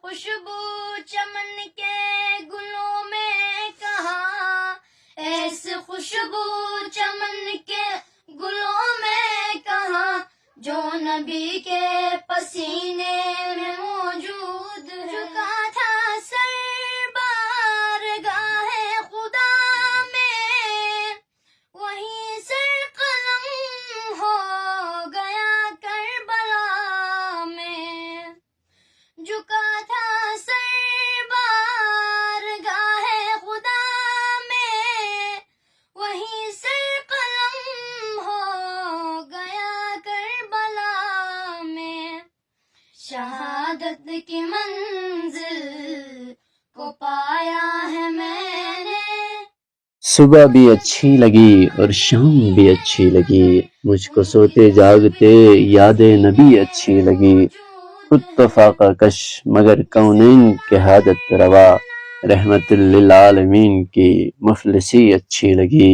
خوشبو چمن کے گلوں میں کہاں، ایس خوشبو چمن کے گلوں میں کہاں، جو نبی کے پسینے میں موجود ہے۔ جھکا تھا سر بارگاہ خدا میں، وہیں سر قلم ہو گیا کربلا میں۔ جھکا تھا سر بارگاہ خدا میں، وہیں سر قلم ہو گیا کربلا میں۔ شہادت کی منزل کو پایا ہے میں نے۔ صبح بھی اچھی لگی اور شام بھی اچھی لگی، مجھ کو سوتے جاگتے یاد نبی اچھی لگی۔ خود تو فاقہ کش مگر کونین کے حاجت روا، رحمت للعالمین کی مفلسی اچھی لگی۔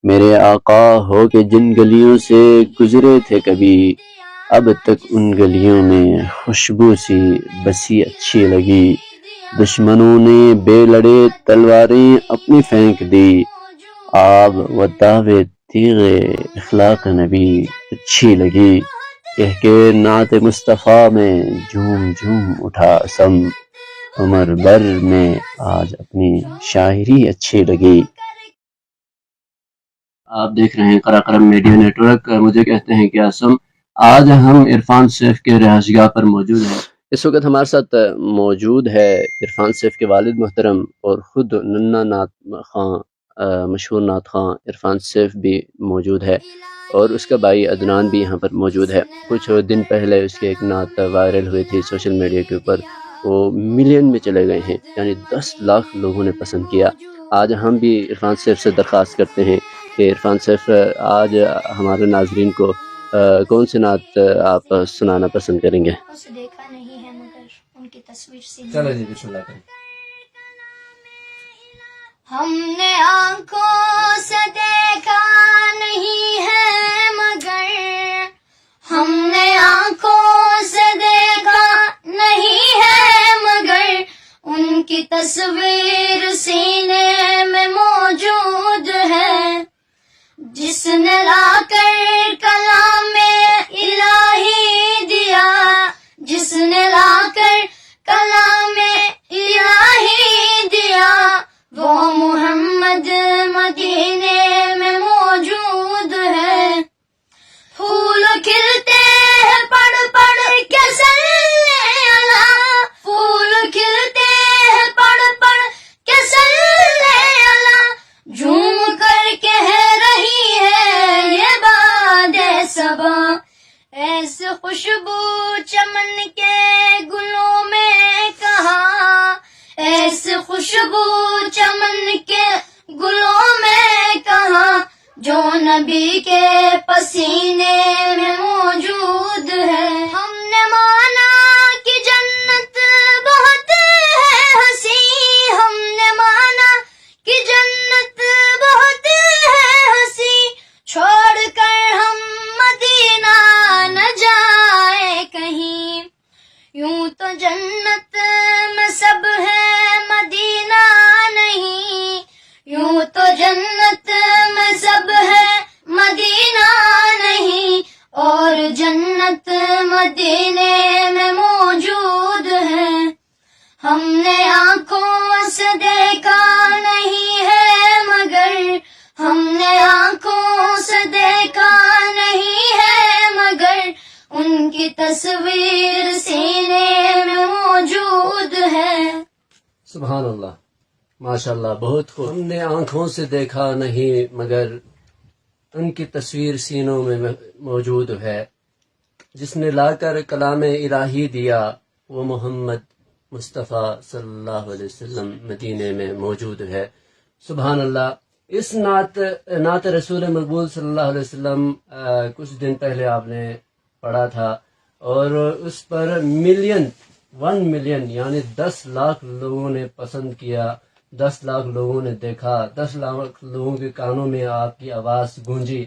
میرے آقا ہو کے جن گلیوں سے گزرے تھے کبھی، اب تک ان گلیوں میں خوشبو سی بسی اچھی لگی۔ دشمنوں نے بے لڑے تلواریں اپنی پھینک دی، آب و تاب تیغ اخلاق نبی اچھی لگی۔ کہہ کے نعت مصطفیٰ میں جھوم جھوم اٹھا سم، عمر بھر میں آج اپنی شاعری اچھی لگی۔ آپ دیکھ رہے ہیں قراقرم میڈیا نیٹ ورک، مجھے کہتے ہیں کہ آسم۔ آج ہم عرفان سیف کے رہائش گاہ پر موجود ہیں۔ اس وقت ہمارے ساتھ موجود ہے عرفان سیف کے والد محترم اور خود ننا نعت خاں، مشہور نعت خاں عرفان سیف بھی موجود ہے، اور اس کا بھائی عدنان بھی یہاں پر موجود ہے۔ کچھ دن پہلے اس کی ایک نعت وائرل ہوئی تھی سوشل میڈیا کے اوپر، وہ ملین میں چلے گئے ہیں، یعنی 10 لاکھ لوگوں نے پسند کیا۔ آج ہم بھی عرفان سیف سے درخواست کرتے ہیں کہ عرفان سیف آج ہمارے ناظرین کو کون سی نعت آپ سنانا پسند کریں گے؟ اسے دیکھا نہیں ہے مگر ان کی تصویر سے چلو جی بسم اللہ کریں۔ ہم نے آنکھوں سے دیکھا نہیں ہے مگر، ہم نے آنکھوں سے دیکھا نہیں ہے مگر، ان کی تصویر سینے میں موجود ہے۔ جس نے لا کر کلام الہی دیا، جس نے لا کر کلام الہی دیا، وہ محمد مدینے میں موجود ہے۔ پھول کھلتے ہیں پڑھ پڑھ کے صلی اللہ، پھول کھلتے ہیں پڑھ پڑھ کے صلی اللہ، جھوم کر کہہ رہی ہے یہ باد صبا، ایس خوشبو چمن کے گلوں میں کہاں، ایس خوشبو چمن کے گلوں میں کہاں، جو نبی کے پسینے میں موجود ہے۔ ہم نے مانا کہ جنت بہت ہے ہنسی، ہم نے مانا کہ جنت بہت ہے ہنسی، چھوڑ کر ہم مدینہ نہ جائے کہیں، یوں تو جنت میں سب ہے مدینہ نہیں، یوں تو جنت میں سب ہے مدینہ نہیں، اور جنت مدینے میں موجود ہے۔ ہم نے آنکھوں سے دیکھا نہیں ہے مگر، ہم نے آنکھوں سے دیکھا نہیں ہے مگر، ان کی تصویر سینے میں موجود ہے۔ سبحان اللہ، ماشاءاللہ، بہت خوب۔ ہم نے آنکھوں سے دیکھا نہیں مگر ان کی تصویر سینوں میں موجود ہے۔ جس نے لا کر کلام الہی دیا، وہ محمد مصطفیٰ صلی اللہ علیہ وسلم مدینے میں موجود ہے۔ سبحان اللہ۔ اس نعت رسول مقبول صلی اللہ علیہ وسلم کچھ دن پہلے آپ نے پڑھا تھا، اور اس پر 1 ملین یعنی 10 لاکھ لوگوں نے پسند کیا، 10 لاکھ لوگوں نے دیکھا، 10 لاکھ لوگوں کے کانوں میں آپ کی آواز گونجی۔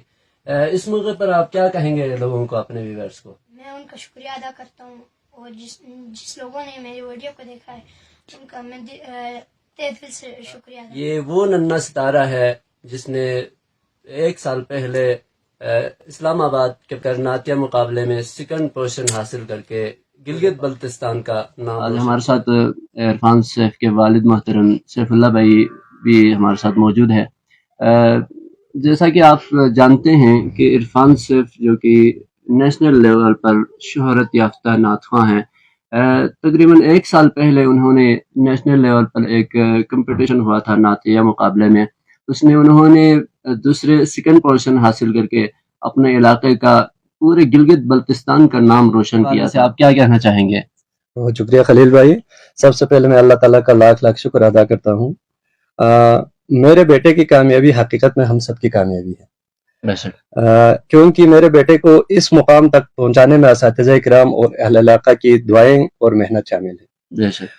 اس موقع پر آپ کیا کہیں گے لوگوں کو، اپنے ویورز کو؟ میں ان کا شکریہ ادا کرتا ہوں اور جس لوگوں نے میری ویڈیو کو دیکھا ہے ان کا میں تہ دل سے شکریہ ادا یہ وہ ننھا ستارہ ہے جس نے 1 سال پہلے اسلام آباد کے کرناٹیہ مقابلے میں 2nd پوزیشن حاصل کر کے گلگت بلتستان کا نام آج ہمارے ساتھ عرفان سیف کے والد محترم سیف اللہ بھائی بھی ہمارے ساتھ موجود ہے. جیسا کہ آپ جانتے ہیں کہ عرفان سیف جو کہ نیشنل لیول پر شہرت یافتہ نعت خواں ہیں، تقریباً 1 سال پہلے انہوں نے نیشنل لیول پر ایک کمپٹیشن ہوا تھا نعتیہ مقابلے میں، اس میں انہوں نے 2nd پوزیشن حاصل کر کے اپنے علاقے کا پورے گلگت بلتستان کا نام روشن کیا تھا. آپ کیا کہنا چاہیں گے؟ بہت شکریہ خلیل بھائی. سب سے پہلے میں اللہ تعالیٰ کا لاکھ شکر ادا کرتا ہوں. میرے بیٹے کی کامیابی حقیقت میں ہم سب کی کامیابی ہے، بے شک. کیونکہ میرے بیٹے کو اس مقام تک پہنچانے میں اساتذہ کرام اور اہل علاقہ کی دعائیں اور محنت شامل ہے. بے شک.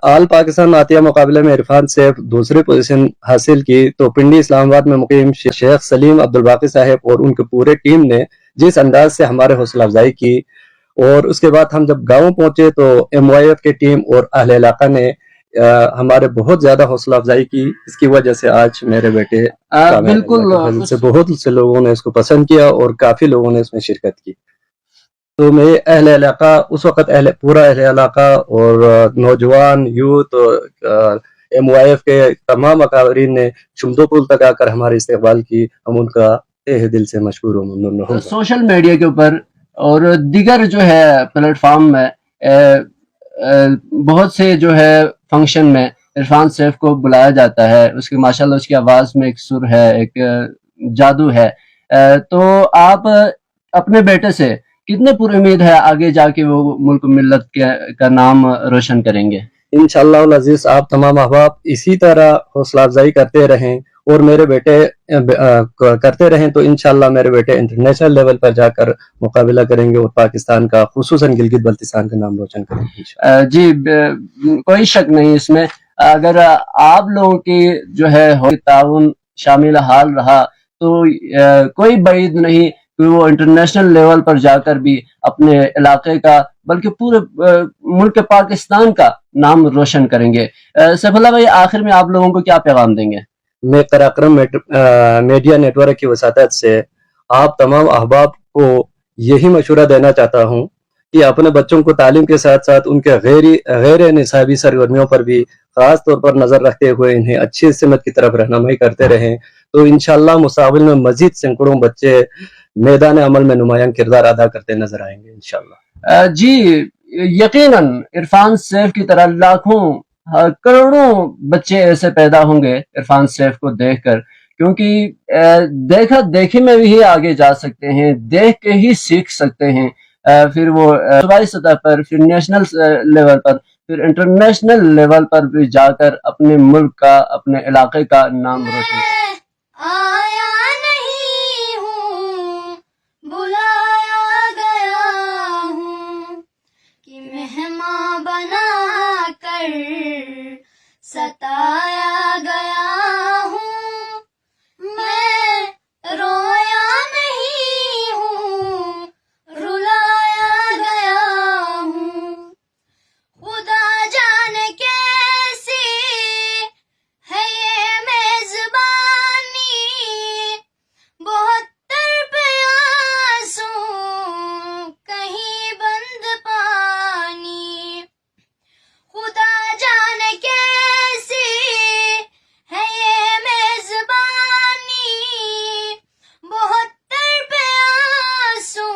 آل پاکستان نعتیہ مقابلے میں عرفان سیف 2ری پوزیشن حاصل کی تو پنڈی اسلام آباد میں مقیم شیخ سلیم عبدالباقی صاحب اور ان کے پورے ٹیم نے جس انداز سے ہمارے حوصلہ افزائی کی، اور اس کے بعد ہم جب گاؤں پہنچے تو MYF کے ٹیم اور اہل علاقہ نے ہمارے بہت زیادہ حوصلہ افزائی کی. اس کی وجہ سے آج میرے بیٹے بالکل سے بہت سے لوگوں نے اس کو پسند کیا اور کافی لوگوں نے اس میں شرکت کی. تو میں اہل علاقہ اس وقت پورا اہل علاقہ اور نوجوان یوتھ اور MYF کے تمام اکابرین نے شمدو پل تک آ کر ہمارے استقبال کی. ہم ان کا تہ دل سے مشکور و ممنون ہوں. سوشل میڈیا کے اوپر اور دیگر جو ہے پلیٹ فارم میں بہت سے جو ہے فنکشن میں عرفان سیف کو بلایا جاتا ہے. اس کی ماشاءاللہ اس کی آواز میں ایک سر ہے، ایک جادو ہے. تو آپ اپنے بیٹے سے کتنے پر امید ہے آگے جا کے وہ ملک ملت کا نام روشن کریں گے؟ انشاءاللہ العزیز آپ تمام احباب اسی طرح حوصلہ افزائی کرتے رہیں اور میرے بیٹے کرتے رہیں تو انشاءاللہ میرے بیٹے انٹرنیشنل لیول پر جا کر مقابلہ کریں گے اور پاکستان کا خصوصاً گلگت بلتستان کا نام روشن کریں گے. جی کوئی شک نہیں اس میں. اگر آپ لوگوں کی جو ہے تعاون شامل حال رہا تو کوئی بعید نہیں کہ وہ انٹرنیشنل لیول پر جا کر بھی اپنے علاقے کا بلکہ پورے ملک پاکستان کا نام روشن کریں گے. سیف اللہ بھائی آخر میں آپ لوگوں کو کیا پیغام دیں گے؟ میں قراقرم میڈیا نیٹ ورک کی وساطت سے آپ تمام احباب کو یہی مشورہ دینا چاہتا ہوں کہ اپنے بچوں کو تعلیم کے ساتھ ساتھ ان کے غیر نصابی سرگرمیوں پر بھی خاص طور پر نظر رکھتے ہوئے انہیں اچھی سمت کی طرف رہنمائی کرتے رہیں تو انشاءاللہ مستقبل میں مزید سینکڑوں بچے میدان عمل میں نمایاں کردار ادا کرتے نظر آئیں گے انشاءاللہ. جی یقیناً عرفان سیف کی طرح لاکھوں کروڑوں بچے ایسے پیدا ہوں گے عرفان سیف کو دیکھ کر، کیونکہ دیکھے میں بھی آگے جا سکتے ہیں، دیکھ کے ہی سیکھ سکتے ہیں. پھر وہ صوبائی سطح پر، پھر نیشنل لیول پر، پھر انٹرنیشنل لیول پر بھی جا کر اپنے ملک کا، اپنے علاقے کا نام روشن کریں. آیا نہیں ہوں بلایا گیا ہوں کہ مہمان بنا کر ستایا گیا ہوں. میں رویا نہیں ہوں رلایا گیا ہوں. خدا جانے کیسی ہے یہ میزبانی، بہت تڑپے آنسو کہیں بند پانی. خدا جانے کیسی ہے یہ میزبانی، بہت تڑپے آنسو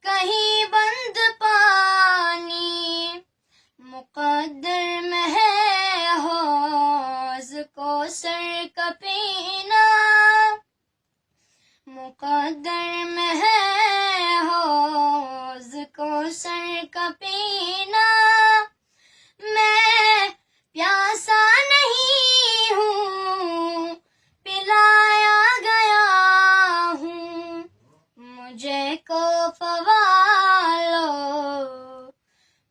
کہیں بند پانی. مقدر میں ہے حوض کو سر کا پینا، مقدر میں ہے حوض کو سر کا پینا. میں پیاسا نہیں ہوں پلایا گیا ہوں. مجھے کو فوالو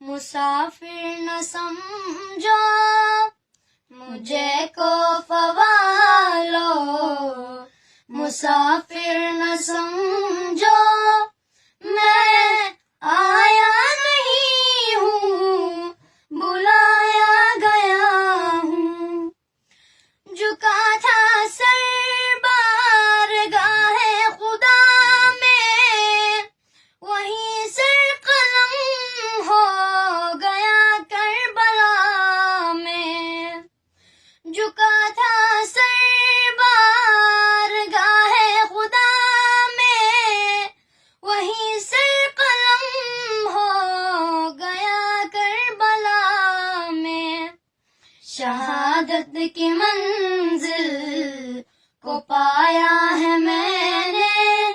مسافر نہ سمجھو، مجھے کو فوالو مسافر نہ سمجھو. میں آیا کی منزل کو پایا ہے میں نے،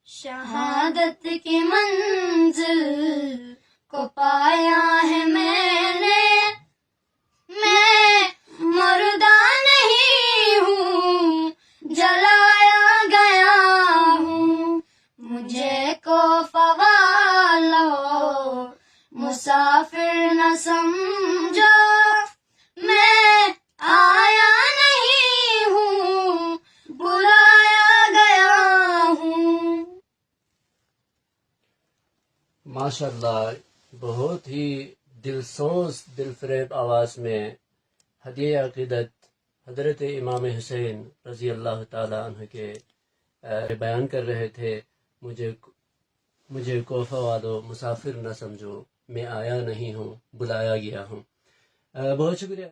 شہادت کی منزل کو پایا ہے میں نے، میں مردہ نہیں ہوں جلایا گیا ہوں، مجھے کوفہ والو مسافر نہ سمجھو، میں آیا نہیں ہوں بلایا گیا ہوں۔ ماشاءاللہ، بہت ہی دل سوز دل فریب آواز میں ہدیہ عقیدت حضرت امام حسین رضی اللہ تعالی عنہ کے بیان کر رہے تھے۔ مجھے کوفہ والو مسافر نہ سمجھو، میں آیا نہیں ہوں بلایا گیا ہوں۔ بہت شکریہ۔